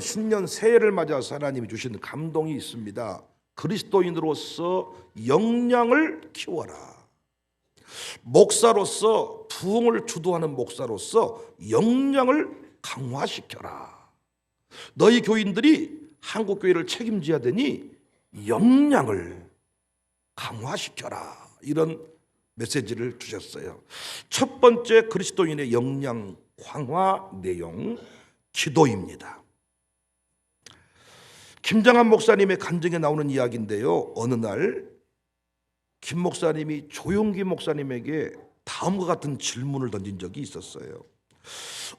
신년 새해를 맞아서 하나님이 주신 감동이 있습니다. 그리스도인으로서 역량을 키워라. 목사로서 부흥을 주도하는 목사로서 역량을 강화시켜라. 너희 교인들이 한국교회를 책임져야 되니 역량을 강화시켜라. 이런 메시지를 주셨어요. 첫 번째 그리스도인의 역량 강화 내용, 기도입니다. 김장한 목사님의 간증에 나오는 이야기인데요. 어느 날 김 목사님이 조용기 목사님에게 다음과 같은 질문을 던진 적이 있었어요.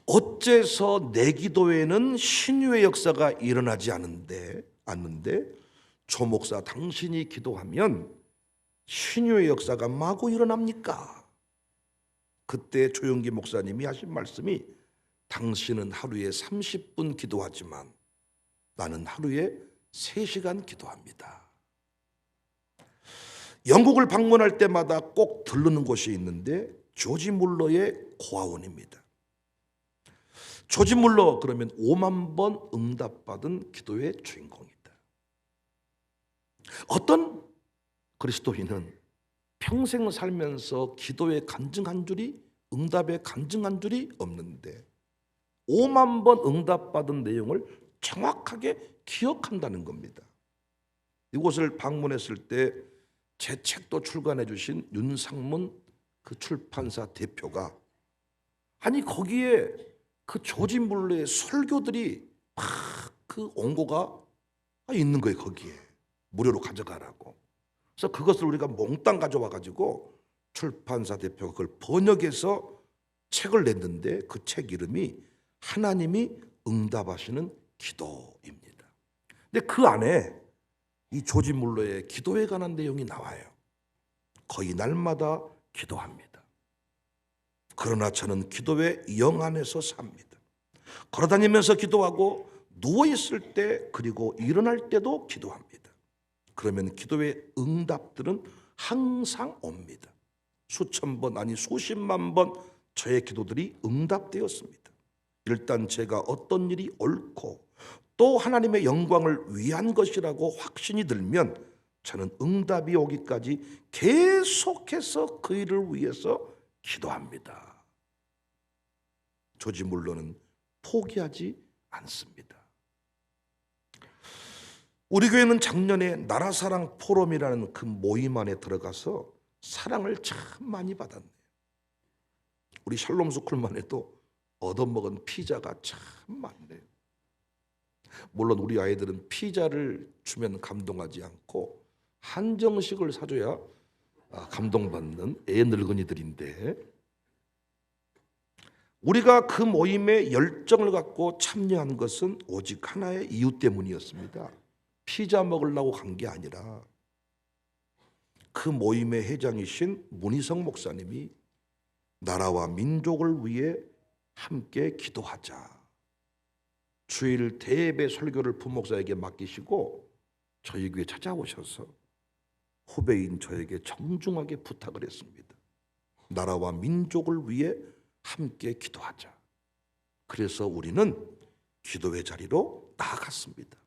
어째서 내 기도에는 신유의 역사가 일어나지 않는데 조 목사 당신이 기도하면 신유의 역사가 마구 일어납니까? 그때 조용기 목사님이 하신 말씀이 당신은 하루에 30분 기도하지만 나는 하루에 3시간 기도합니다. 영국을 방문할 때마다 꼭 들르는 곳이 있는데 조지 물러의 고아원입니다. 조지 물러 그러면 5만 번 응답받은 기도의 주인공이다. 어떤 그리스도인은 평생 살면서 기도에 간증한 줄이 응답에 간증한 줄이 없는데 5만 번 응답받은 내용을 정확하게 기억한다는 겁니다. 이곳을 방문했을 때 제 책도 출간해 주신 윤상문 그 출판사 대표가 아니 거기에 그 조지 물러의 설교들이 막 그 원고가 있는 거예요. 거기에 무료로 가져가라고. 그래서 그것을 우리가 몽땅 가져와 가지고 출판사 대표가 그걸 번역해서 책을 냈는데 그 책 이름이 하나님이 응답하시는 기도입니다. 근데 그 안에 이 조지 물러의 기도에 관한 내용이 나와요. 거의 날마다 기도합니다. 그러나 저는 기도의 영 안에서 삽니다. 걸어다니면서 기도하고 누워있을 때 그리고 일어날 때도 기도합니다. 그러면 기도의 응답들은 항상 옵니다. 수천 번 아니 수십만 번 저의 기도들이 응답되었습니다. 일단 제가 어떤 일이 옳고 또 하나님의 영광을 위한 것이라고 확신이 들면 저는 응답이 오기까지 계속해서 그 일을 위해서 기도합니다. 조지 물러는 포기하지 않습니다. 우리 교회는 작년에 나라사랑 포럼이라는 그 모임 안에 들어가서 사랑을 참 많이 받았네요. 우리 샬롬 스쿨만 해도 얻어먹은 피자가 참 많네요. 물론 우리 아이들은 피자를 주면 감동하지 않고 한정식을 사줘야 감동받는 애 늙은이들인데 우리가 그 모임에 열정을 갖고 참여한 것은 오직 하나의 이유 때문이었습니다. 피자 먹으려고 간 게 아니라 그 모임의 회장이신 문희성 목사님이 나라와 민족을 위해 함께 기도하자. 주일 대예배 설교를 부목사에게 맡기시고 저희 교회에 찾아오셔서 후배인 저에게 정중하게 부탁을 했습니다. 나라와 민족을 위해 함께 기도하자. 그래서 우리는 기도의 자리로 나아갔습니다.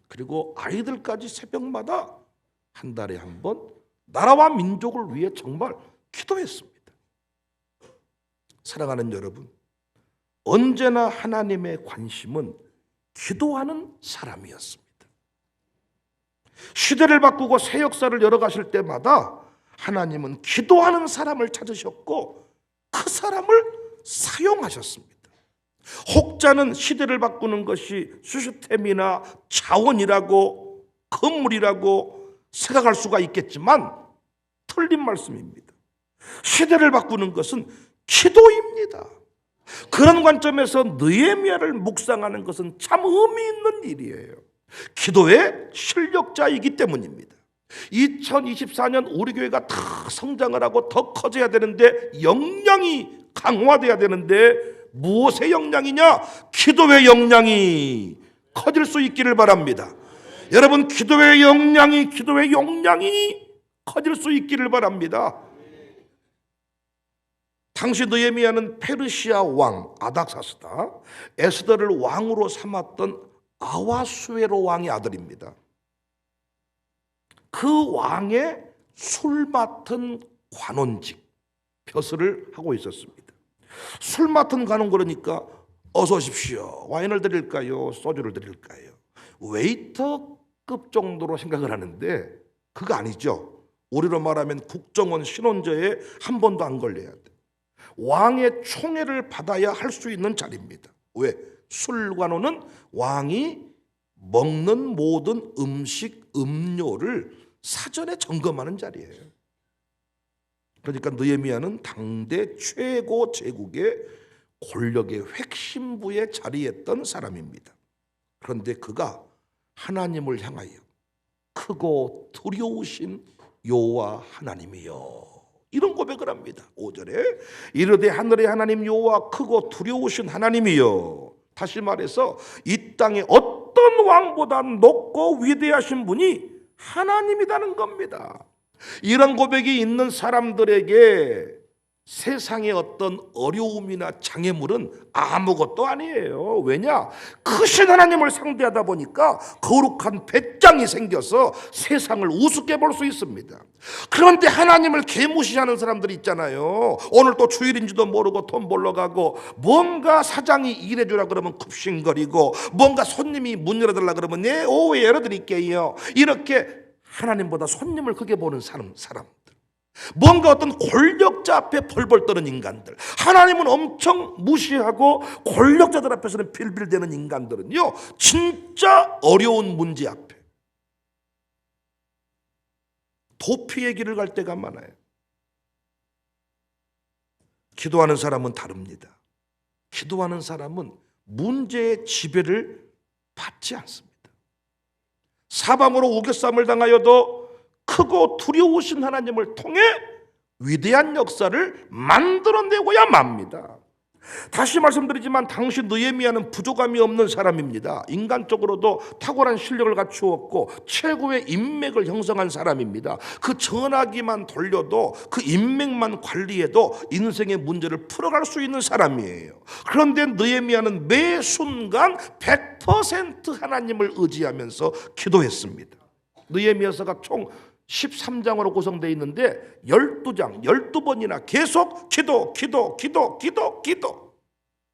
그리고 아이들까지 새벽마다 한 달에 한 번 나라와 민족을 위해 정말 기도했습니다. 사랑하는 여러분, 언제나 하나님의 관심은 기도하는 사람이었습니다. 시대를 바꾸고 새 역사를 열어가실 때마다 하나님은 기도하는 사람을 찾으셨고 그 사람을 사용하셨습니다. 혹자는 시대를 바꾸는 것이 시스템이나 자원이라고 건물이라고 생각할 수가 있겠지만 틀린 말씀입니다. 시대를 바꾸는 것은 기도입니다. 그런 관점에서 느헤미야를 묵상하는 것은 참 의미 있는 일이에요. 기도의 실력자이기 때문입니다. 2024년 우리 교회가 더 성장을 하고 더 커져야 되는데 역량이 강화돼야 되는데 무엇의 역량이냐? 기도의 역량이 커질 수 있기를 바랍니다. 여러분 기도의 역량이 커질 수 있기를 바랍니다. 당시 느헤미야는 페르시아 왕 아닥사스다 에스더를 왕으로 삼았던 아하수에로 왕의 아들입니다. 그 왕의 술 맡은 관원직 벼슬을 하고 있었습니다. 술 맡은 관원 그러니까 어서 오십시오. 와인을 드릴까요? 소주를 드릴까요? 웨이터급 정도로 생각을 하는데 그거 아니죠. 우리로 말하면 국정원 신원저에 한 번도 안 걸려야 돼. 왕의 총애를 받아야 할 수 있는 자리입니다. 왜? 술관원은 왕이 먹는 모든 음식, 음료를 사전에 점검하는 자리예요. 그러니까 느헤미야는 당대 최고 제국의 권력의 핵심부에 자리했던 사람입니다. 그런데 그가 하나님을 향하여 크고 두려우신 여호와 하나님이여 이런 고백을 합니다. 5절에 이르되 하늘의 하나님 여호와 크고 두려우신 하나님이여. 다시 말해서 이 땅에 어떤 왕보다 높고 위대하신 분이 하나님이라는 겁니다. 이런 고백이 있는 사람들에게 세상의 어떤 어려움이나 장애물은 아무것도 아니에요. 왜냐? 크신 하나님을 상대하다 보니까 거룩한 배짱이 생겨서 세상을 우습게 볼 수 있습니다. 그런데 하나님을 개무시하는 사람들이 있잖아요. 오늘 또 주일인지도 모르고 돈 벌러 가고, 뭔가 사장이 일해주라 그러면 굽신거리고, 뭔가 손님이 문 열어달라 그러면 네 오후에 열어드릴게요. 이렇게 하나님보다 손님을 크게 보는 사람, 뭔가 어떤 권력자 앞에 벌벌 떠는 인간들, 하나님은 엄청 무시하고 권력자들 앞에서는 빌빌대는 인간들은요, 진짜 어려운 문제 앞에 도피의 길을 갈 때가 많아요. 기도하는 사람은 다릅니다. 기도하는 사람은 문제의 지배를 받지 않습니다. 사방으로 우겨쌈을 당하여도 크고 두려우신 하나님을 통해 위대한 역사를 만들어내고야 맙니다. 다시 말씀드리지만 당시 느헤미야는 부족함이 없는 사람입니다. 인간적으로도 탁월한 실력을 갖추었고 최고의 인맥을 형성한 사람입니다. 그 전화기만 돌려도, 그 인맥만 관리해도 인생의 문제를 풀어갈 수 있는 사람이에요. 그런데 느헤미야는 매 순간 100% 하나님을 의지하면서 기도했습니다. 느헤미야서가 총 13장으로 구성되어 있는데 12장, 12번이나 계속 기도.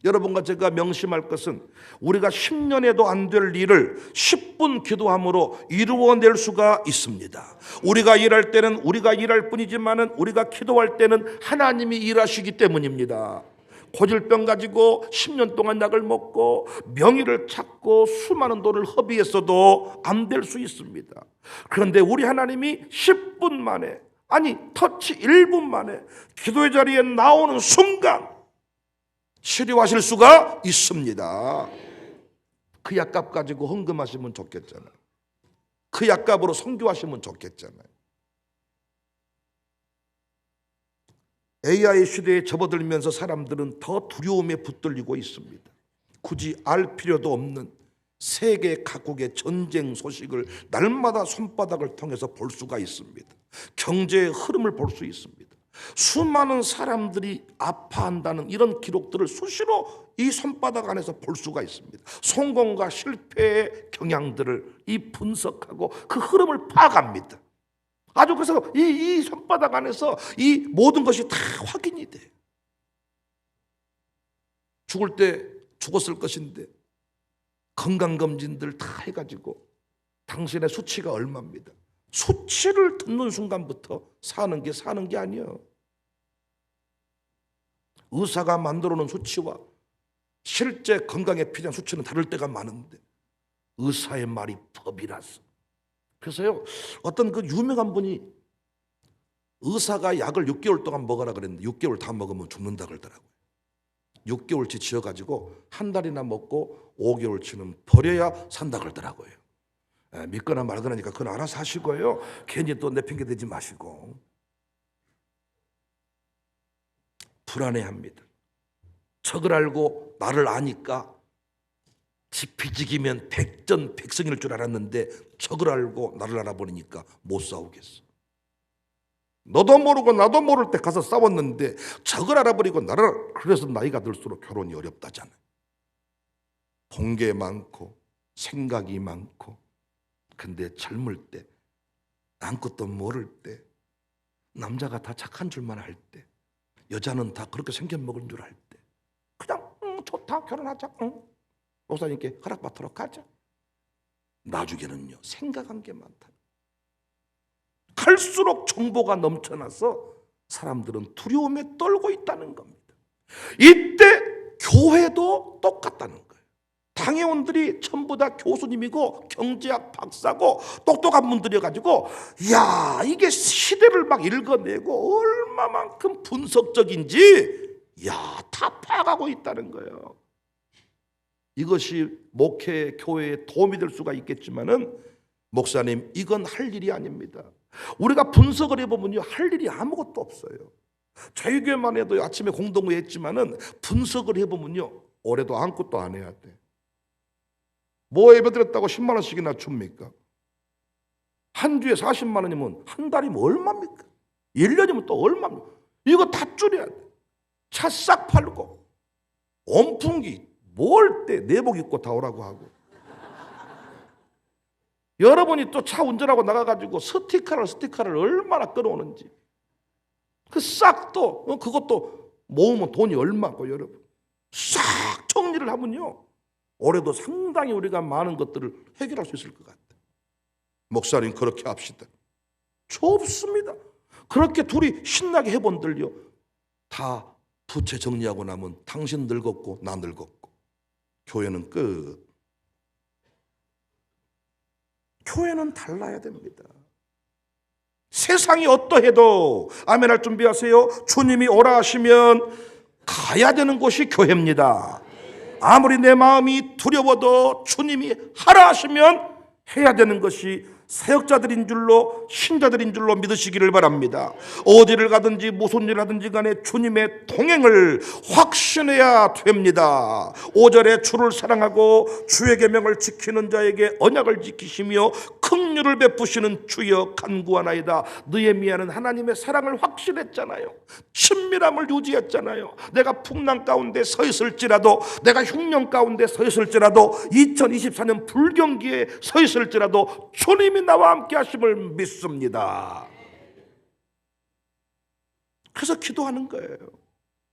여러분과 제가 명심할 것은 우리가 10년에도 안 될 일을 10분 기도함으로 이루어낼 수가 있습니다. 우리가 일할 때는 우리가 일할 뿐이지만 우리가 기도할 때는 하나님이 일하시기 때문입니다. 고질병 가지고 10년 동안 약을 먹고 명의를 찾고 수많은 돈을 허비했어도 안 될 수 있습니다. 그런데 우리 하나님이 10분 만에, 아니 터치 1분 만에 기도의 자리에 나오는 순간 치료하실 수가 있습니다. 그 약값 가지고 헌금하시면 좋겠잖아요. 그 약값으로 선교하시면 좋겠잖아요. AI 시대에 접어들면서 사람들은 더 두려움에 붙들리고 있습니다. 굳이 알 필요도 없는 세계 각국의 전쟁 소식을 날마다 손바닥을 통해서 볼 수가 있습니다. 경제의 흐름을 볼 수 있습니다. 수많은 사람들이 아파한다는 이런 기록들을 수시로 이 손바닥 안에서 볼 수가 있습니다. 성공과 실패의 경향들을 분석하고 그 흐름을 파악합니다. 아주 그래서 이 손바닥 안에서 이 모든 것이 다 확인이 돼. 죽을 때 죽었을 것인데 건강검진들 다 해가지고 당신의 수치가 얼마입니다. 수치를 듣는 순간부터 사는 게 아니에요. 의사가 만들어 놓은 수치와 실제 건강에 필요한 수치는 다를 때가 많은데 의사의 말이 법이라서. 그래서요, 어떤 그 유명한 분이 의사가 약을 6개월 동안 먹으라 그랬는데 6개월 다 먹으면 죽는다 그러더라고요. 6개월치 지어가지고 한 달이나 먹고 5개월치는 버려야 산다 그러더라고요. 믿거나 말거나니까 그건 알아서 하시고요. 괜히 또 내핑계 대지 마시고. 불안해합니다. 적을 알고 나를 아니까 지피지기면 백전백승일 줄 알았는데 적을 알고 나를 알아보니까 못 싸우겠어. 너도 모르고 나도 모를 때 가서 싸웠는데 적을 알아버리고 나를, 그래서 나이가 들수록 결혼이 어렵다잖아요. 본 게 많고 생각이 많고, 근데 젊을 때, 아무것도 모를 때, 남자가 다 착한 줄만 알 때, 여자는 다 그렇게 생겨먹은 줄 알 때, 그냥 좋다, 결혼하자, 목사님께 허락받도록 가자. 나중에는요, 생각한 게 많다. 갈수록 정보가 넘쳐나서 사람들은 두려움에 떨고 있다는 겁니다. 이때 교회도 똑같다는 거예요. 당회원들이 전부 다 교수님이고 경제학 박사고 똑똑한 분들이어가지고, 야, 이게 시대를 막 읽어내고 얼마만큼 분석적인지, 야, 다 파악하고 있다는 거예요. 이것이 목회, 교회에 도움이 될 수가 있겠지만은, 목사님, 이건 할 일이 아닙니다. 우리가 분석을 해보면요, 할 일이 아무것도 없어요. 저희 교회만 해도 아침에 공동회 했지만은, 분석을 해보면요, 올해도 아무것도 안 해야 돼. 뭐 예배 드렸다고 10만 원씩이나 줍니까? 한 주에 40만 원이면 한 달이면 얼마입니까? 1년이면 또 얼마입니까? 이거 다 줄여야 돼. 차 싹 팔고 온풍기 모을 때 내복 입고 다 오라고 하고, 여러분이 또 차 운전하고 나가가지고 스티커를 얼마나 끌어오는지, 그 싹 또 그것도 모으면 돈이 얼마고, 여러분 싹 정리를 하면요, 올해도 상당히 우리가 많은 것들을 해결할 수 있을 것 같아요. 목사님, 그렇게 합시다. 좋습니다. 그렇게 둘이 신나게 해본들요, 다 부채 정리하고 나면 당신 늙었고 나 늙었고 교회는 끝. 교회는 달라야 됩니다. 세상이 어떠해도 아멘할 준비하세요. 주님이 오라 하시면 가야 되는 곳이 교회입니다. 아무리 내 마음이 두려워도 주님이 하라 하시면 해야 되는 것이 사역자들인 줄로, 신자들인 줄로 믿으시기를 바랍니다. 어디를 가든지 무슨 일을 하든지 간에 주님의 동행을 확신해야 됩니다. 5절에 주를 사랑하고 주의 계명을 지키는 자에게 언약을 지키시며 긍휼을 베푸시는 주여 간구하나이다. 느헤미야는 하나님의 사랑을 확신했잖아요. 친밀함을 유지했잖아요. 내가 풍랑 가운데 서 있을지라도, 내가 흉년 가운데 서 있을지라도, 2024년 불경기에 서 있을지라도 주님이 나와 함께 하심을 믿습니다. 그래서 기도하는 거예요.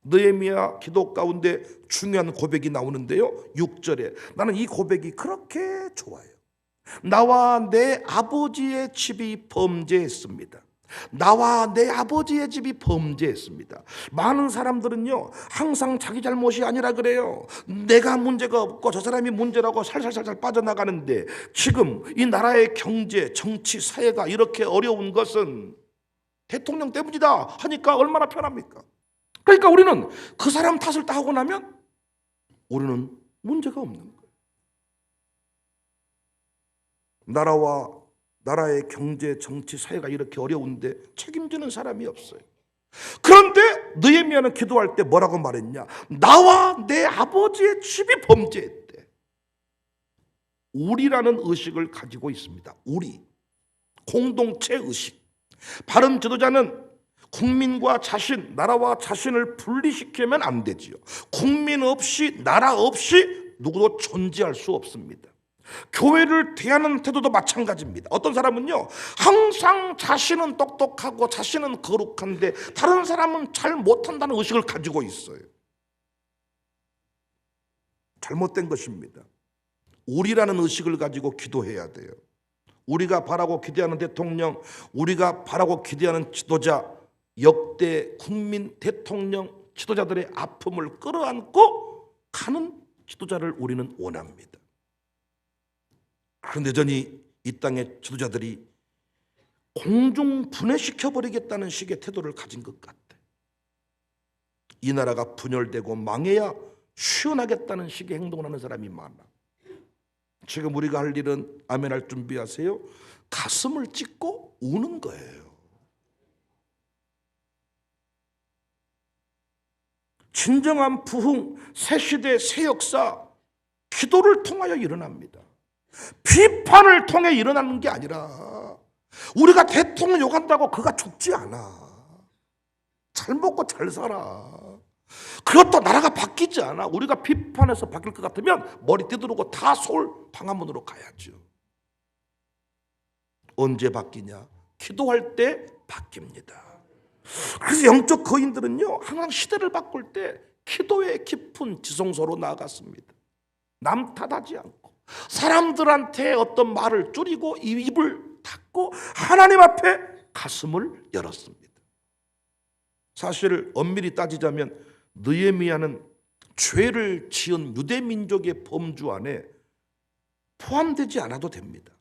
느헤미야 기도 가운데 중요한 고백이 나오는데요, 6절에 나는 이 고백이 그렇게 좋아요. 나와 내 아버지의 집이 범죄했습니다. 나와 내 아버지의 집이 범죄했습니다. 많은 사람들은요, 항상 자기 잘못이 아니라 그래요. 내가 문제가 없고 저 사람이 문제라고 살살살살 빠져나가는데, 지금 이 나라의 경제, 정치, 사회가 이렇게 어려운 것은 대통령 때문이다 하니까 얼마나 편합니까? 그러니까 우리는 그 사람 탓을 다 하고 나면 우리는 문제가 없는 거예요. 나라의 경제, 정치, 사회가 이렇게 어려운데 책임지는 사람이 없어요. 그런데 느헤미야는 기도할 때 뭐라고 말했냐? 나와 내 아버지의 집이 범죄했대. 우리라는 의식을 가지고 있습니다. 우리, 공동체 의식. 바른 지도자는 국민과 자신, 나라와 자신을 분리시키면 안 되지요. 국민 없이, 나라 없이 누구도 존재할 수 없습니다. 교회를 대하는 태도도 마찬가지입니다. 어떤 사람은요, 항상 자신은 똑똑하고 자신은 거룩한데 다른 사람은 잘 못한다는 의식을 가지고 있어요. 잘못된 것입니다. 우리라는 의식을 가지고 기도해야 돼요. 우리가 바라고 기대하는 대통령, 우리가 바라고 기대하는 지도자, 역대 국민 대통령 지도자들의 아픔을 끌어안고 가는 지도자를 우리는 원합니다. 그런데 여전히 이 땅의 지도자들이 공중 분해시켜버리겠다는 식의 태도를 가진 것 같아. 이 나라가 분열되고 망해야 시원하겠다는 식의 행동을 하는 사람이 많아. 지금 우리가 할 일은, 아멘할 준비하세요, 가슴을 찢고 우는 거예요. 진정한 부흥, 새 시대, 새 역사, 기도를 통하여 일어납니다. 비판을 통해 일어나는 게 아니라, 우리가 대통령 욕한다고 그가 죽지 않아. 잘 먹고 잘 살아. 그것도 나라가 바뀌지 않아. 우리가 비판해서 바뀔 것 같으면 머리 뒤두르고 다 서울 광화문으로 가야죠. 언제 바뀌냐? 기도할 때 바뀝니다. 그래서 영적 거인들은요, 항상 시대를 바꿀 때 기도의 깊은 지성소로 나아갔습니다. 남 탓하지 않고 사람들한테 어떤 말을 줄이고 입을 닫고 하나님 앞에 가슴을 열었습니다. 사실 엄밀히 따지자면 느헤미야는 죄를 지은 유대 민족의 범주 안에 포함되지 않아도 됩니다.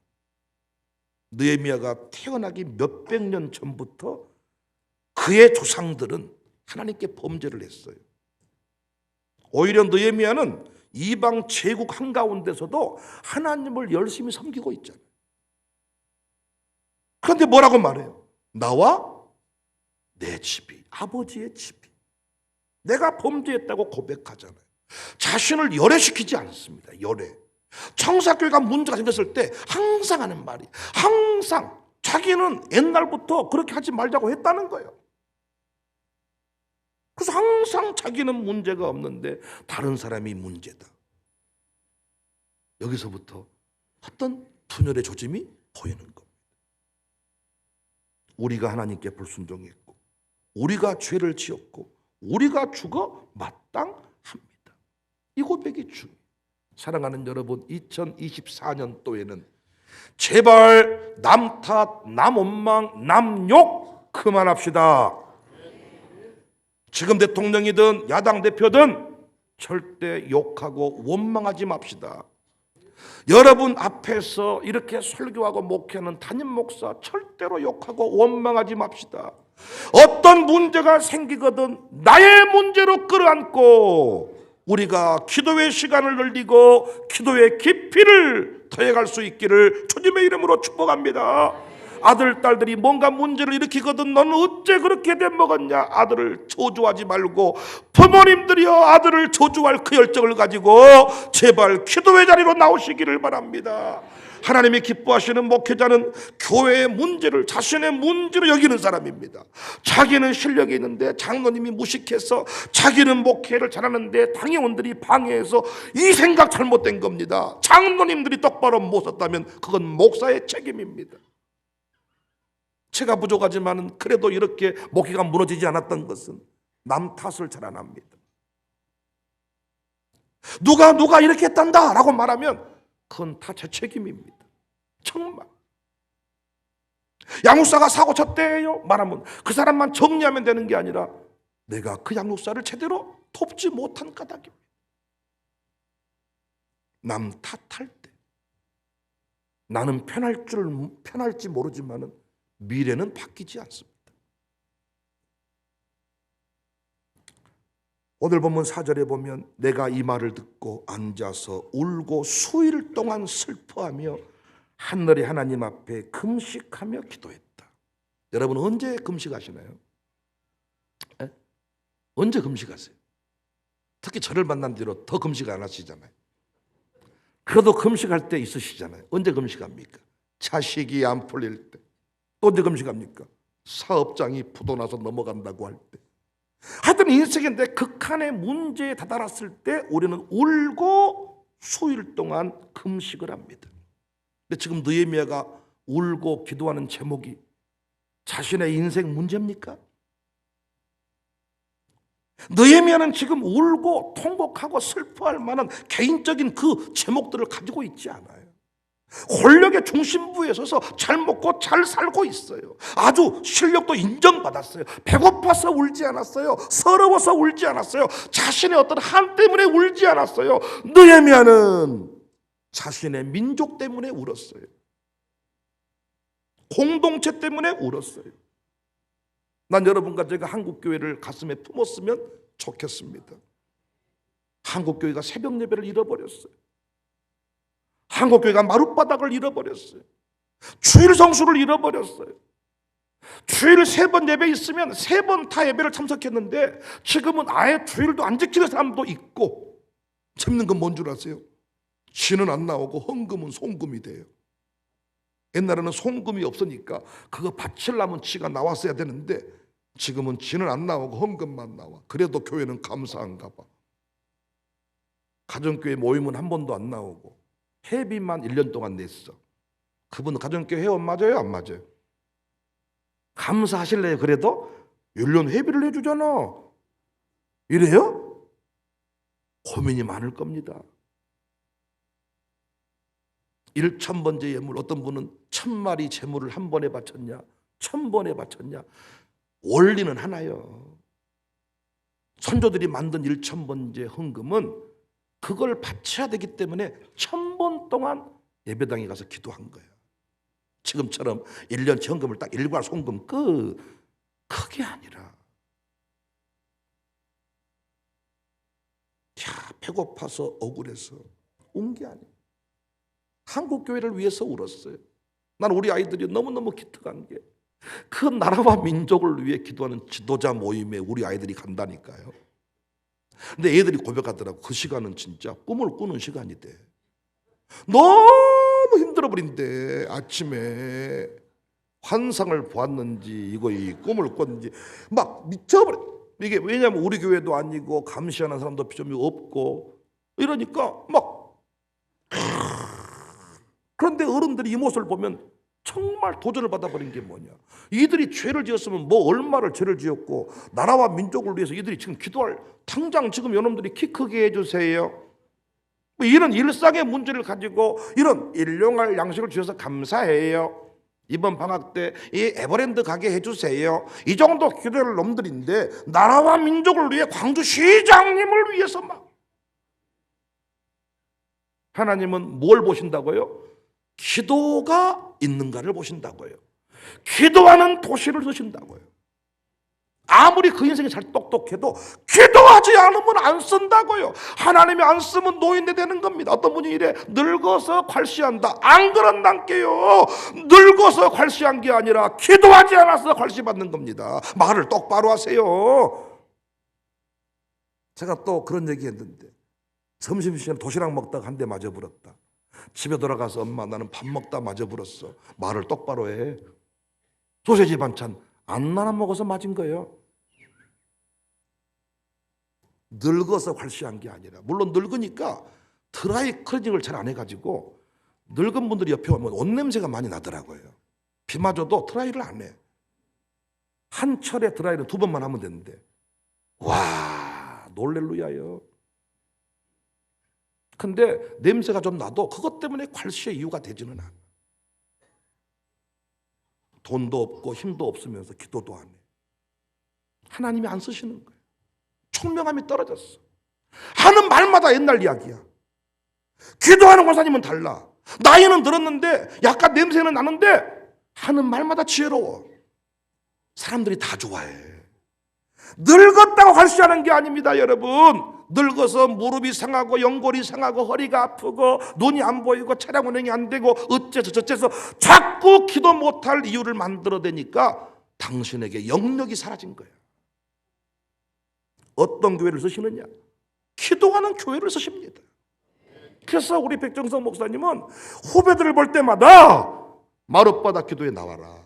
느헤미야가 태어나기 몇백 년 전부터 그의 조상들은 하나님께 범죄를 했어요. 오히려 느헤미야는 이방 제국 한가운데서도 하나님을 열심히 섬기고 있잖아요. 그런데 뭐라고 말해요? 나와 내 집이, 아버지의 집이, 내가 범죄했다고 고백하잖아요. 자신을 열애시키지 않습니다. 열애. 청사교회가 문제가 생겼을 때 항상 하는 말이, 항상 자기는 옛날부터 그렇게 하지 말자고 했다는 거예요. 그래서 항상 자기는 문제가 없는데 다른 사람이 문제다. 여기서부터 어떤 분열의 조짐이 보이는 겁니다. 우리가 하나님께 불순종했고, 우리가 죄를 지었고, 우리가 죽어 마땅합니다. 이 고백이 중요해요. 사랑하는 여러분, 2024년도에는 제발 남 탓, 남 원망, 남 욕 그만합시다. 지금 대통령이든 야당 대표든 절대 욕하고 원망하지 맙시다. 여러분 앞에서 이렇게 설교하고 목회하는 담임 목사 절대로 욕하고 원망하지 맙시다. 어떤 문제가 생기거든 나의 문제로 끌어안고 우리가 기도의 시간을 늘리고 기도의 깊이를 더해갈 수 있기를 주님의 이름으로 축복합니다. 아들, 딸들이 뭔가 문제를 일으키거든 너는 어째 그렇게 돼 먹었냐? 아들을 저주하지 말고 부모님들이여 아들을 저주할 그 열정을 가지고 제발 기도의 자리로 나오시기를 바랍니다. 하나님이 기뻐하시는 목회자는 교회의 문제를 자신의 문제로 여기는 사람입니다. 자기는 실력이 있는데 장로님이 무식해서, 자기는 목회를 잘하는데 당회원들이 방해해서 이 생각 잘못된 겁니다. 장로님들이 똑바로 못 썼다면 그건 목사의 책임입니다. 제가 부족하지만 그래도 이렇게 목회가 무너지지 않았던 것은 남 탓을 잘 안 합니다. 누가 이렇게 했단다 라고 말하면 그건 다 제 책임입니다. 정말. 양육사가 사고 쳤대요 말하면 그 사람만 정리하면 되는 게 아니라 내가 그 양육사를 제대로 돕지 못한 까닭입니다. 남 탓할 때 나는 편할지 모르지만은 미래는 바뀌지 않습니다. 오늘 본문 4절에 보면 내가 이 말을 듣고 앉아서 울고 수일 동안 슬퍼하며 하늘의 하나님 앞에 금식하며 기도했다. 여러분 언제 금식하시나요? 언제 금식하세요? 특히 저를 만난 뒤로 더 금식 안 하시잖아요. 그래도 금식할 때 있으시잖아요. 언제 금식합니까? 자식이 안 풀릴 때. 또 언제 금식합니까? 사업장이 부도나서 넘어간다고 할 때. 하여튼 인생인데 극한의 문제에 다다랐을 때 우리는 울고 수일 동안 금식을 합니다. 근데 지금 느헤미야가 울고 기도하는 제목이 자신의 인생 문제입니까? 느헤미야는 지금 울고 통곡하고 슬퍼할 만한 개인적인 그 제목들을 가지고 있지 않아요. 권력의 중심부에 서서 잘 먹고 잘 살고 있어요. 아주 실력도 인정받았어요. 배고파서 울지 않았어요. 서러워서 울지 않았어요. 자신의 어떤 한 때문에 울지 않았어요. 느헤미야는 자신의 민족 때문에 울었어요. 공동체 때문에 울었어요. 난 여러분과 제가 한국교회를 가슴에 품었으면 좋겠습니다. 한국교회가 새벽 예배를 잃어버렸어요. 한국교회가 마룻바닥을 잃어버렸어요. 주일 성수를 잃어버렸어요. 주일 3번 예배 있으면 3번 다 예배를 참석했는데 지금은 아예 주일도 안 지키는 사람도 있고, 재밌는 건 뭔 줄 아세요? 지는 안 나오고 헌금은 송금이 돼요. 옛날에는 송금이 없으니까 그거 바치려면 지가 나왔어야 되는데 지금은 지는 안 나오고 헌금만 나와. 그래도 교회는 감사한가 봐. 가정교회 모임은 한 번도 안 나오고 회비만 1년 동안 냈어. 그분은 가정교회 회원 맞아요? 안 맞아요? 감사하실래요? 그래도 1년 회비를 내주잖아. 이래요? 고민이 많을 겁니다. 1,000번째 예물, 어떤 분은 1,000마리 제물을 한 번에 바쳤냐, 1,000번에 바쳤냐. 원리는 하나요. 선조들이 만든 1,000번째 헌금은 그걸 바쳐야 되기 때문에 1,000번 동안 예배당에 가서 기도한 거예요. 지금처럼 1년치 헌금을 딱 일괄 송금 끝, 그게 아니라 배고파서 억울해서 온 게 아니에요. 한국 교회를 위해서 울었어요. 난 우리 아이들이 너무너무 기특한 게 그 나라와 민족을 위해 기도하는 지도자 모임에 우리 아이들이 간다니까요. 근데 애들이 고백하더라고. 그 시간은 진짜 꿈을 꾸는 시간이 돼. 너무 힘들어 버린대. 아침에 환상을 보았는지 이거 이 꿈을 꿨는지 막 미쳐버려. 이게 왜냐하면 우리 교회도 아니고 감시하는 사람도 좀 없고 이러니까 막. 그런데 어른들이 이 모습을 보면 정말 도전을 받아버린 게 뭐냐. 이들이 죄를 지었으면 뭐 얼마를 죄를 지었고 나라와 민족을 위해서 이들이 지금 기도할, 당장 지금 여러분들이 키 크게 해주세요, 뭐 이런 일상의 문제를 가지고 이런 일용할 양식을 주셔서 감사해요, 이번 방학 때 이 에버랜드 가게 해주세요, 이 정도 기도할 놈들인데 나라와 민족을 위해 광주시장님을 위해서 막. 하나님은 뭘 보신다고요? 기도가 있는가를 보신다고요. 기도하는 도시를 쓰신다고요. 아무리 그 인생이 잘 똑똑해도 기도하지 않으면 안 쓴다고요. 하나님이 안 쓰면 노인네 되는 겁니다. 어떤 분이 이래, 늙어서 괄시한다. 안 그런단께요. 늙어서 괄시한 게 아니라 기도하지 않아서 괄시받는 겁니다. 말을 똑바로 하세요. 제가 또 그런 얘기 했는데 점심시간에 도시락 먹다가 한 대 맞아 불었다. 집에 돌아가서 엄마 나는 밥 먹다 맞아 불었어. 말을 똑바로 해. 소세지 반찬 안 나눠 먹어서 맞은 거예요. 늙어서 괄시한 게 아니라, 물론 늙으니까 드라이 클리닝을 잘 안 해가지고 늙은 분들이 옆에 오면 옷 냄새가 많이 나더라고요. 비 맞아도 드라이를 안 해. 한 철에 드라이를 2번만 하면 되는데, 와 놀렐루야요. 근데 냄새가 좀 나도 그것 때문에 괄시의 이유가 되지는 않아. 돈도 없고 힘도 없으면서 기도도 안 해. 하나님이 안 쓰시는 거예요. 총명함이 떨어졌어. 하는 말마다 옛날 이야기야. 기도하는 권사님은 달라. 나이는 들었는데 약간 냄새는 나는데 하는 말마다 지혜로워. 사람들이 다 좋아해. 늙었다고 괄시하는 게 아닙니다, 여러분. 늙어서 무릎이 상하고 연골이 상하고 허리가 아프고 눈이 안 보이고 차량 운행이 안 되고 어째서 저째서 자꾸 기도 못할 이유를 만들어대니까 당신에게 영역이 사라진 거예요. 어떤 교회를 쓰시느냐? 기도하는 교회를 쓰십니다. 그래서 우리 백정성 목사님은 후배들을 볼 때마다 마룻바닥 기도에 나와라.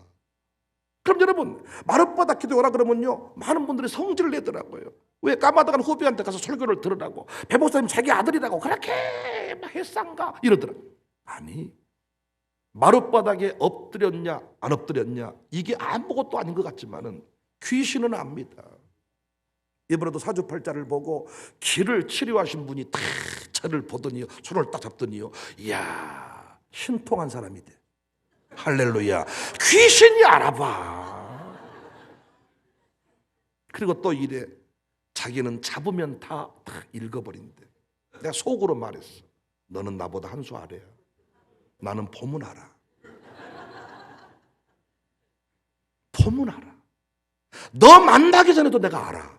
그럼 여러분, 마룻바닥 기도에 오라 그러면요, 많은 분들이 성질을 내더라고요. 왜? 까마득한 후배한테 가서 설교를 들으라고, 배 목사님 자기 아들이라고 그렇게 막 했상가 이러더라. 아니, 마룻바닥에 엎드렸냐 안 엎드렸냐 이게 아무것도 아닌 것 같지만은 귀신은 압니다. 이번에도 사주팔자를 보고 길을 치료하신 분이 딱 차를 보더니요, 손을 딱 잡더니요, 이야 신통한 사람이 돼. 할렐루야. 귀신이 알아봐. 그리고 또 이래, 자기는 잡으면 다 읽어버린대. 내가 속으로 말했어. 너는 나보다 한 수 아래야. 나는 보문 알아. 보문 알아. 너 만나기 전에도 내가 알아.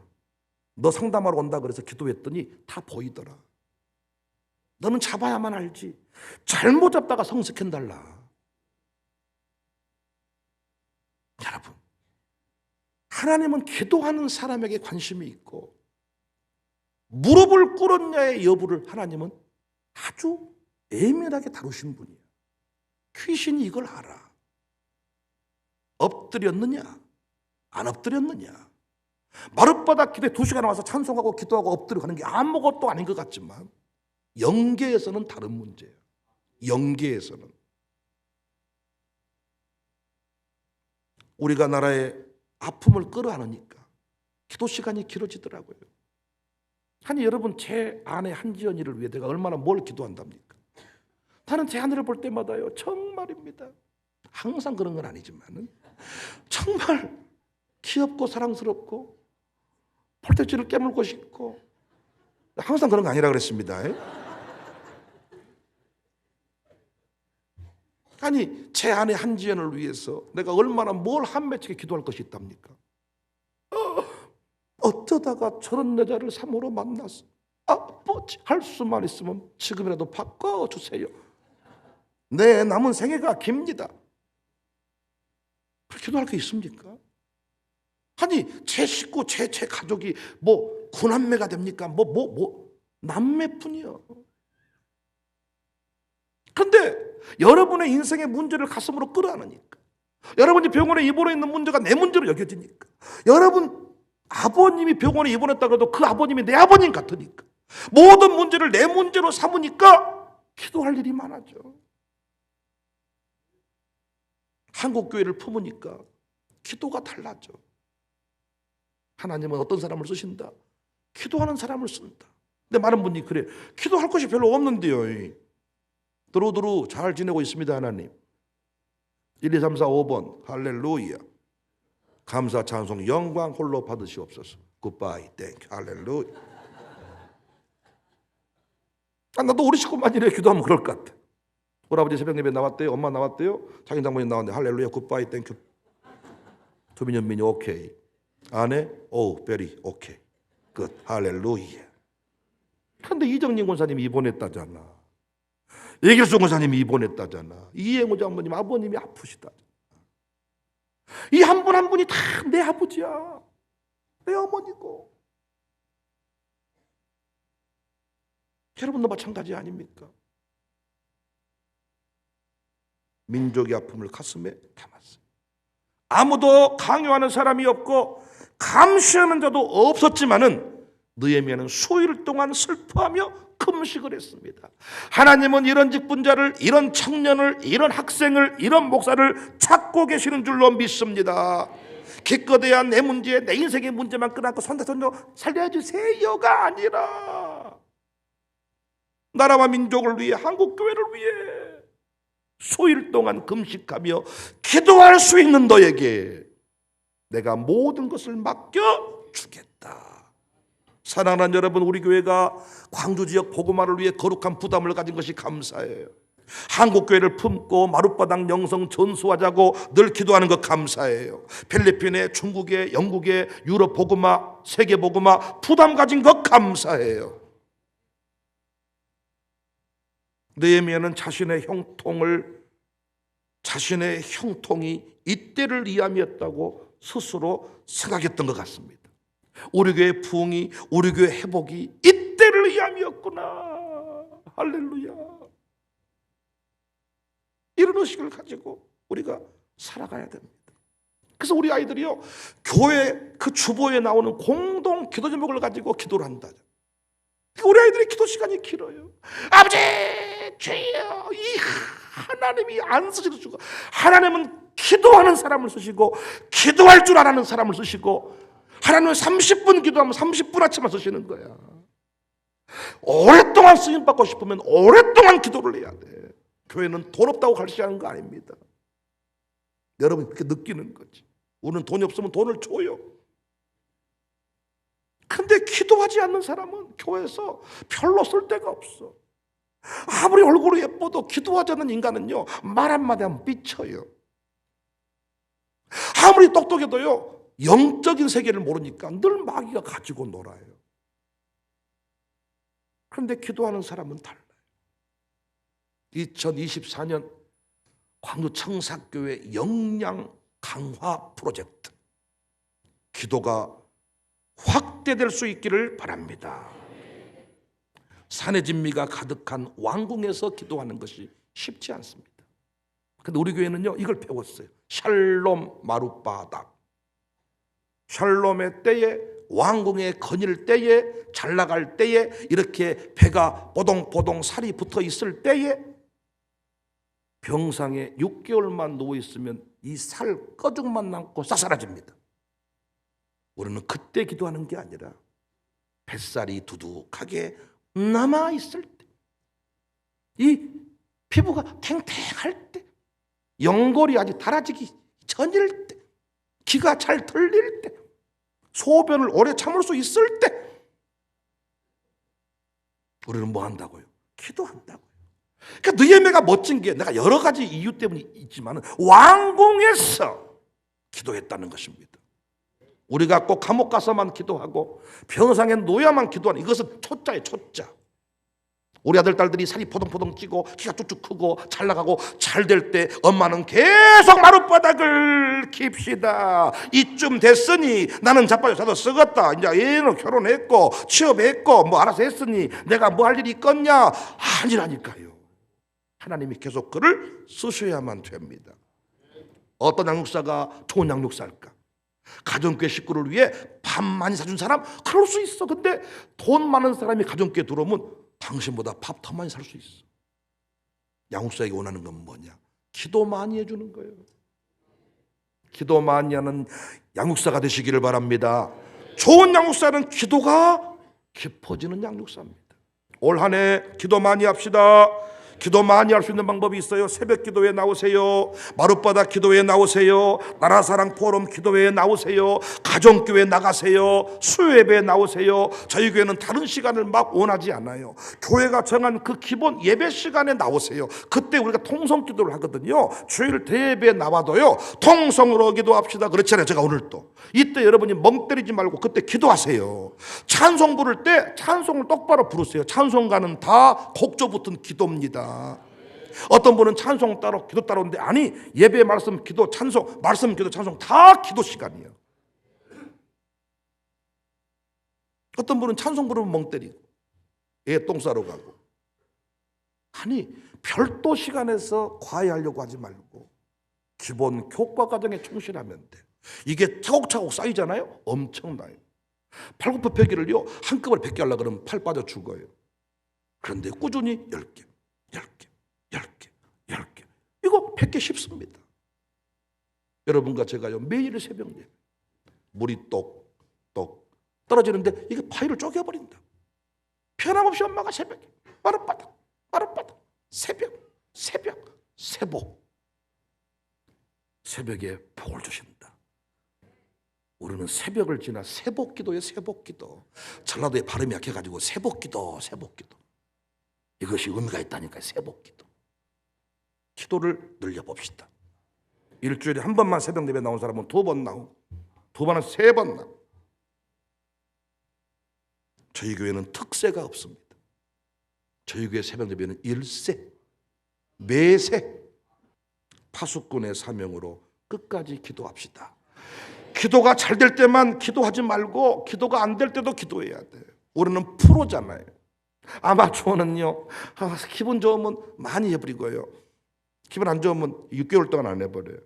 너 상담하러 온다 그래서 기도했더니 다 보이더라. 너는 잡아야만 알지. 잘못 잡다가 성숙해달라. 여러분, 하나님은 기도하는 사람에게 관심이 있고 무릎을 꿇었냐의 여부를 하나님은 아주 예민하게 다루신 분이에요. 귀신이 이걸 알아. 엎드렸느냐 안 엎드렸느냐? 마룻바닥 기도에 2시간 와서 찬송하고 기도하고 엎드려 가는 게 아무것도 아닌 것 같지만 영계에서는 다른 문제예요. 영계에서는 우리가 나라의 아픔을 끌어안으니까 기도 시간이 길어지더라고요. 아니 여러분, 제 아내 한지연이를 위해 내가 얼마나 뭘 기도한답니까? 나는 제 아내를 볼 때마다요, 정말입니다, 항상 그런 건 아니지만 정말 귀엽고 사랑스럽고 폴대지를 깨물고 싶고, 항상 그런 거 아니라 그랬습니다. 아니 제 아내 한지연을 위해서 내가 얼마나 뭘 한매치게 기도할 것이 있답니까? 어쩌다가 저런 여자를 3호로 만났어. 아버지, 할 수만 있으면 지금이라도 바꿔주세요. 내 남은 생애가 깁니다. 그렇게 기도할 게 있습니까? 아니 제 식구, 제 가족이 뭐 구남매가 됩니까? 남매뿐이요. 그런데 여러분의 인생의 문제를 가슴으로 끌어안으니까, 여러분이 병원에 입원해 있는 문제가 내 문제로 여겨지니까, 여러분 아버님이 병원에 입원했다고 해도 그 아버님이 내 아버님 같으니까, 모든 문제를 내 문제로 삼으니까 기도할 일이 많아져. 한국교회를 품으니까 기도가 달라져. 하나님은 어떤 사람을 쓰신다? 기도하는 사람을 쓴다. 근데 많은 분이 그래, 기도할 것이 별로 없는데요. 두루두루 잘 지내고 있습니다. 하나님 1, 2, 3, 4, 5번 할렐루야, 감사 찬송 영광 홀로 받으시옵소서, 굿바이 땡큐 할렐루야. 나도 우리 식구만 이래 기도하면 그럴 것 같아. 우리 아버지 새벽 예배 나왔대요, 엄마 나왔대요, 자기 장모님 나왔는데 할렐루야 굿바이 땡큐. 투빈 연민이 오케이, 아내 오 베리 오케이 굿 할렐루야. 그런데 이정림 권사님이 입원했다잖아, 예길수 권사님이 입원했다잖아, 이행호 장모님 아버님이 아프시다잖아. 이 한 분 한 분이 다 내 아버지야, 내 어머니고. 여러분도 마찬가지 아닙니까? 민족의 아픔을 가슴에 담았어요. 아무도 강요하는 사람이 없고 감시하는 자도 없었지만은 느헤미야는 수일 동안 슬퍼하며 금식을 했습니다. 하나님은 이런 직분자를, 이런 청년을, 이런 학생을, 이런 목사를 찾고 계시는 줄로 믿습니다. 기껏해야 내 문제, 내 인생의 문제만 끌어안고 손자손녀 살려주세요가 아니라 나라와 민족을 위해, 한국교회를 위해 수일 동안 금식하며 기도할 수 있는 너에게 내가 모든 것을 맡겨주겠다. 사랑하는 여러분, 우리 교회가 광주 지역 복음화를 위해 거룩한 부담을 가진 것이 감사해요. 한국교회를 품고 마룻바닥 영성 전수하자고 늘 기도하는 것 감사해요. 필리핀에, 중국에, 영국에, 유럽 복음화, 세계 복음화 부담 가진 것 감사해요. 느헤미야는 자신의 형통이 이때를 위함이었다고 스스로 생각했던 것 같습니다. 우리 교회의 부흥이, 우리 교회 회복이 이때를 위함이었구나. 할렐루야. 이런 의식을 가지고 우리가 살아가야 됩니다. 그래서 우리 아이들이요, 교회 그 주보에 나오는 공동 기도 제목을 가지고 기도를 한다. 우리 아이들의 기도 시간이 길어요. 아버지 주여, 이 하나님이 안 쓰시는 주가, 하나님은 기도하는 사람을 쓰시고 기도할 줄 아는 사람을 쓰시고, 하나님은 30분 기도하면 30분 아침만 쓰시는 거야. 오랫동안 쓰임받고 싶으면 오랫동안 기도를 해야 돼. 교회는 돈 없다고 갈시하는 거 아닙니다. 여러분이 그렇게 느끼는 거지. 우리는 돈이 없으면 돈을 줘요. 근데 기도하지 않는 사람은 교회에서 별로 쓸 데가 없어. 아무리 얼굴이 예뻐도 기도하지 않는 인간은요, 말 한마디 하면 삐쳐요. 아무리 똑똑해도요, 영적인 세계를 모르니까 늘 마귀가 가지고 놀아요. 그런데 기도하는 사람은 달라요. 2024년 광주 청사교회 역량 강화 프로젝트, 기도가 확대될 수 있기를 바랍니다. 산의 진미가 가득한 왕궁에서 기도하는 것이 쉽지 않습니다. 근데 우리 교회는요, 이걸 배웠어요. 샬롬 마룻바닥. 샬롬의 때에, 왕궁에 거닐 때에, 잘 나갈 때에, 이렇게 배가 보동보동 살이 붙어 있을 때에, 병상에 6개월만 누워 있으면 이 살 꺼죽만 남고 싹 사라집니다. 우리는 그때 기도하는 게 아니라 뱃살이 두둑하게 남아 있을 때, 이 피부가 탱탱할 때, 연골이 아직 닳아지기 전일 때, 기가 잘 들릴 때, 소변을 오래 참을 수 있을 때, 우리는 뭐 한다고요? 기도한다고요. 그러니까 느헤미야가 멋진 게, 내가 여러 가지 이유 때문에 있지만 왕궁에서 기도했다는 것입니다. 우리가 꼭 감옥 가서만 기도하고 병상에 놓여야만 기도하는, 이것은 초짜예요, 초짜. 우리 아들 딸들이 살이 포동포동 찌고 키가 쭉쭉 크고 잘 나가고 잘 될 때 엄마는 계속 마룻바닥을 킵시다. 이쯤 됐으니 나는 자빠져서 썩었다. 이제 얘는 결혼했고 취업했고 뭐 알아서 했으니 내가 뭐 할 일이 있겠냐. 아니라니까요. 하나님이 계속 그를 쓰셔야만 됩니다. 어떤 양육사가 좋은 양육사일까? 가정교회 식구를 위해 밥 많이 사준 사람? 그럴 수 있어. 근데 돈 많은 사람이 가정교회 들어오면 당신보다 밥 더 많이 살 수 있어. 양육사에게 원하는 건 뭐냐? 기도 많이 해주는 거예요. 기도 많이 하는 양육사가 되시기를 바랍니다. 좋은 양육사는 기도가 깊어지는 양육사입니다. 올 한 해 기도 많이 합시다. 기도 많이 할 수 있는 방법이 있어요. 새벽 기도회 나오세요. 마룻바닥 기도회 나오세요. 나라사랑 포럼 기도회에 나오세요. 가정교회 나가세요. 수요예배 나오세요. 저희 교회는 다른 시간을 막 원하지 않아요. 교회가 정한 그 기본 예배 시간에 나오세요. 그때 우리가 통성 기도를 하거든요. 주일 대예배에 나와도요, 통성으로 기도합시다 그렇잖아요. 제가 오늘 또 이때 여러분이 멍 때리지 말고 그때 기도하세요. 찬송 부를 때 찬송을 똑바로 부르세요. 찬송가는 다 곡조 붙은 기도입니다. 어떤 분은 찬송 따로 기도 따로인데, 아니, 예배, 말씀, 기도, 찬송, 말씀, 기도, 찬송 다 기도 시간이에요. 어떤 분은 찬송 부르면 멍 때리고 애 똥 싸러 가고. 아니, 별도 시간에서 과외하려고 하지 말고 기본 교과 과정에 충실하면 돼. 이게 차곡차곡 쌓이잖아요. 엄청나요. 팔굽혀펴기를요 한꺼번에 100개 하려고 그러면 팔 빠져 죽어요. 그런데 꾸준히 10개 10개, 10개, 10개. 이거 100개 쉽습니다. 여러분과 제가요, 매일 새벽 예배. 물이 똑똑 떨어지는데 이게 바위를 쪼개버린다. 변함없이 엄마가 새벽에 마룻바닥, 마룻바닥, 새벽, 새복. 새벽에 복을 주신다. 우리는 새벽을 지나 새복기도에 새복기도. 전라도에 발음이 약해가지고 새복기도. 이것이 의미가 있다니까요. 새복기도. 기도를 늘려봅시다. 일주일에 한 번만 새벽 예배 나온 사람은 2번 나오고, 2번은 3번 나오고. 저희 교회는 특세가 없습니다. 저희 교회 새벽 예배는 일세, 매세, 파수꾼의 사명으로 끝까지 기도합시다. 기도가 잘 될 때만 기도하지 말고 기도가 안 될 때도 기도해야 돼요. 우리는 프로잖아요. 아마추어는요, 기분 좋으면 많이 해버리고요, 기분 안 좋으면 6개월 동안 안 해버려요.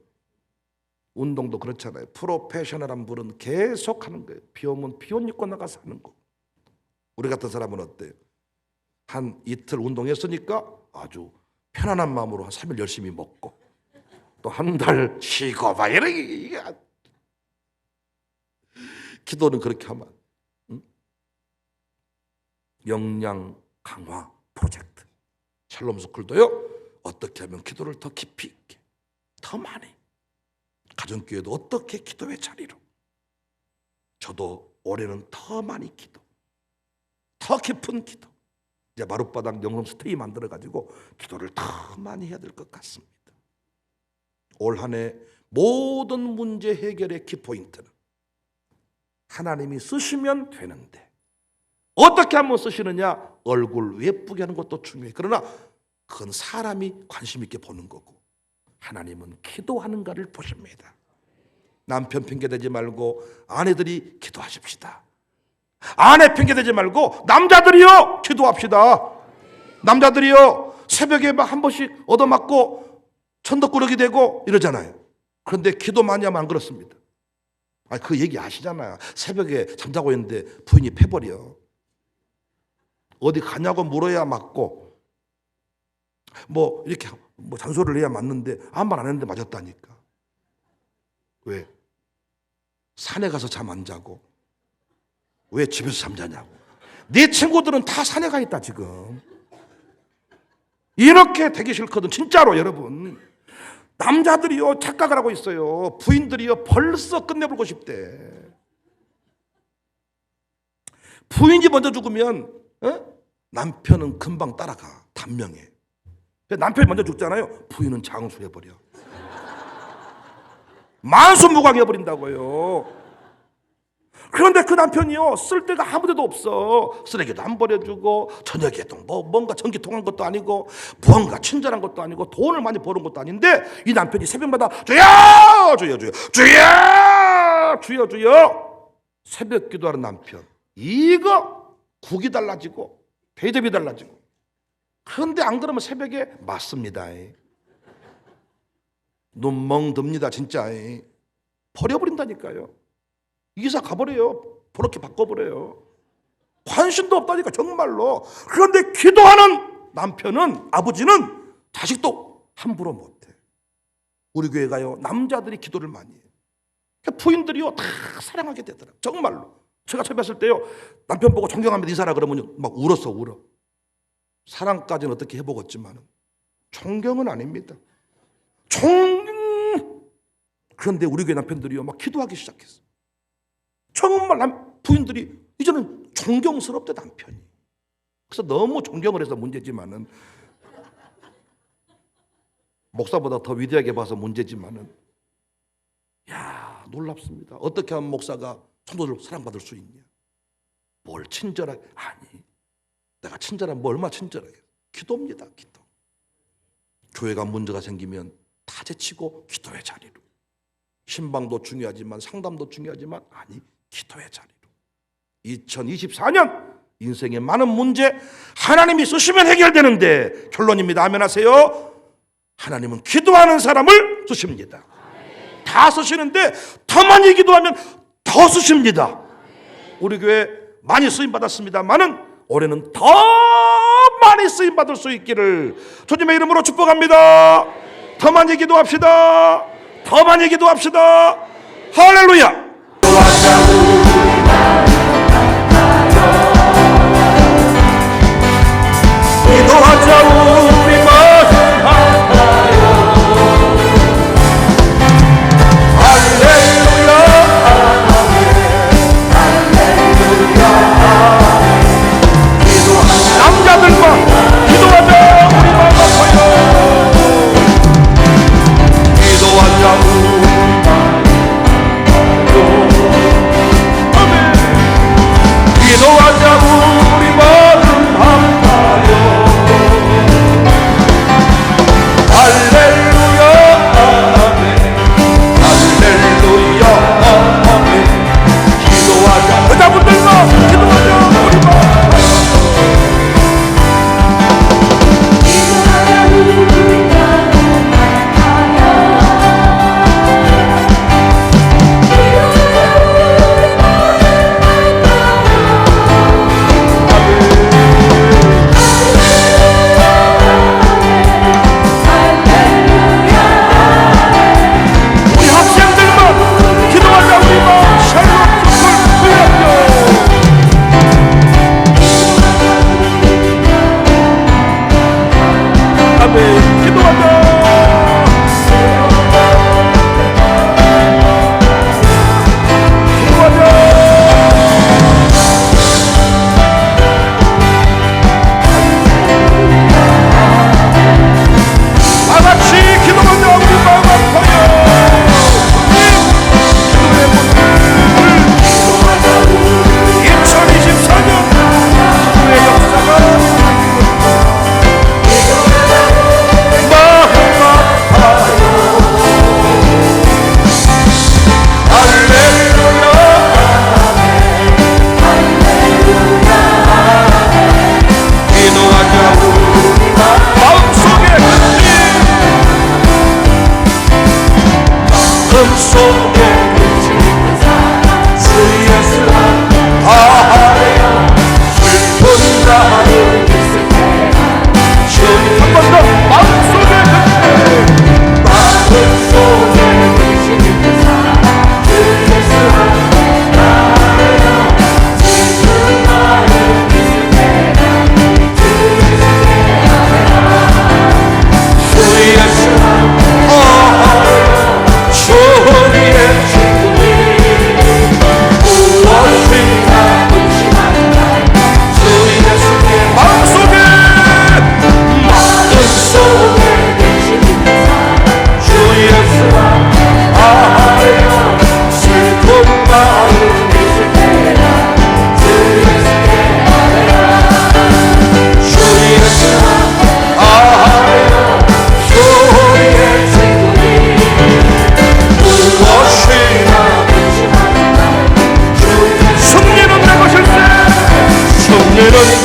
운동도 그렇잖아요. 프로페셔널한 분은 계속 하는 거예요. 비 오면 비 옷 입고 나가서 하는 거. 우리 같은 사람은 어때요? 한 이틀 운동했으니까 아주 편안한 마음으로 한 3일 열심히 먹고 또 한 달 쉬고 막 이렇게. 기도는 그렇게 하면 역량 강화 프로젝트 샬롬 스쿨도요, 어떻게 하면 기도를 더 깊이 있게, 더 많이, 가정교회도 어떻게 기도의 자리로. 저도 올해는 더 많이 기도, 더 깊은 기도, 이제 마룻바닥 영성 스테이 만들어가지고 기도를 더 많이 해야 될 것 같습니다. 올 한 해 모든 문제 해결의 키포인트는 하나님이 쓰시면 되는데 어떻게 하면 쓰시느냐? 얼굴 예쁘게 하는 것도 중요해요. 그러나 그건 사람이 관심 있게 보는 거고, 하나님은 기도하는가를 보십니다. 남편 핑계대지 말고 아내들이 기도하십시다. 아내 핑계대지 말고 남자들이요, 기도합시다. 남자들이요, 새벽에 막 한 번씩 얻어맞고 천덕꾸러기 되고 이러잖아요. 그런데 기도 많이 하면 안 그렇습니다. 그 얘기 아시잖아요. 새벽에 잠자고 있는데 부인이 패버려. 어디 가냐고 물어야 맞고, 뭐 이렇게 뭐 잔소리를 해야 맞는데 아무 말 안 했는데 맞았다니까. 왜? 산에 가서 잠 안 자고 왜 집에서 잠자냐고. 네 친구들은 다 산에 가 있다 지금. 이렇게 되기 싫거든 진짜로. 여러분, 남자들이요 착각을 하고 있어요. 부인들이요 벌써 끝내보고 싶대. 부인이 먼저 죽으면 남편은 금방 따라가. 단명해. 남편이 먼저 죽잖아요. 부인은 장수해버려. 만수무강해버린다고요. 그런데 그 남편이요 쓸 데가 아무 데도 없어. 쓰레기도 안 버려주고, 저녁에도 뭔가 전기 통한 것도 아니고, 무언가 친절한 것도 아니고, 돈을 많이 버는 것도 아닌데, 이 남편이 새벽마다 주여 주여 주여 주여 주여 주여 새벽 기도하는 남편. 이거 국이 달라지고 대접이 달라지고. 그런데 안 그러면 새벽에 맞습니다. 눈멍 듭니다 진짜. 버려버린다니까요. 이사 가버려요. 그렇게 바꿔버려요. 관심도 없다니까 정말로. 그런데 기도하는 남편은, 아버지는 자식도 함부로 못해. 우리 교회가요 남자들이 기도를 많이 해요. 부인들이요 다 사랑하게 되더라고요. 정말로. 제가 처음 뵀을 때요 남편 보고 존경하면 이사라 그러면 막 울었어. 울어. 사랑까지는 어떻게 해보겠지만 존경은 아닙니다. 그런데 우리 교회 남편들이요 막 기도하기 시작했어. 정말 부인들이 이제는 존경스럽대 남편이. 그래서 너무 존경을 해서 문제지만은, 목사보다 더 위대하게 봐서 문제지만은, 야 놀랍습니다. 어떻게 하면 목사가 성도들 사랑받을 수 있냐? 뭘 친절하게? 아니, 내가 친절하면 뭐 얼마나 친절하게? 기도입니다. 기도. 교회가 문제가 생기면 다 제치고 기도의 자리로. 신방도 중요하지만 상담도 중요하지만, 아니 기도의 자리로. 2024년 인생의 많은 문제 하나님이 쓰시면 해결되는데, 결론입니다. 아멘 하세요. 하나님은 기도하는 사람을 쓰십니다. 다 쓰시는데 더 많이 기도하면 더 쓰십니다. 우리 교회 많이 쓰임 받았습니다만은 올해는 더 많이 쓰임 받을 수 있기를 주님의 이름으로 축복합니다. 더 많이 기도합시다. 더 많이 기도합시다. 할렐루야. 기도하자 우리 마음 아파요. 할렐루야 할렐루야. 기도하자 남자들과 기도하자 우리 마음 아파요. 기도하자 우리 마음 아파요.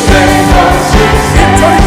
내 것이